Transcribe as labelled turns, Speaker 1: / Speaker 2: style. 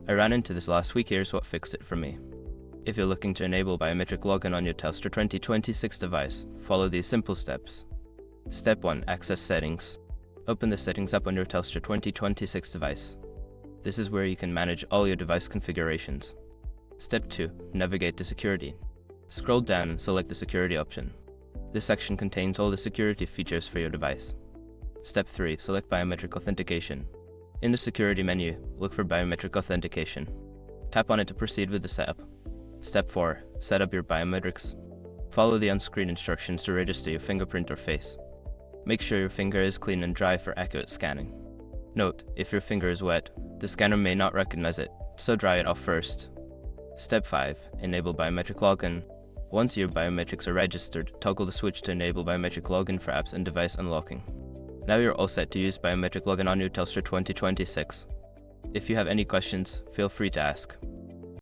Speaker 1: I ran into this last week. Here's what fixed it for me. If you're looking to enable biometric login on your Telstra 2026 device, follow these simple steps. Step 1. Access Settings. Open the Settings app on your Telstra 2026 device. This is where you can manage all your device configurations. Step 2. Navigate to Security. Scroll down and select the Security option. This section contains all the security features for your device. Step 3. Select Biometric Authentication. In the Security menu, look for Biometric Authentication. Tap on it to proceed with the setup. Step 4. Set up your biometrics. Follow the on-screen instructions to register your fingerprint or face. Make sure your finger is clean and dry for accurate scanning. Note, if your finger is wet, the scanner may not recognize it, so dry it off first. Step 5. Enable biometric login. Once your biometrics are registered, toggle the switch to enable biometric login for apps and device unlocking. Now you're all set to use biometric login on your Telstra 2026. If you have any questions, feel free to ask.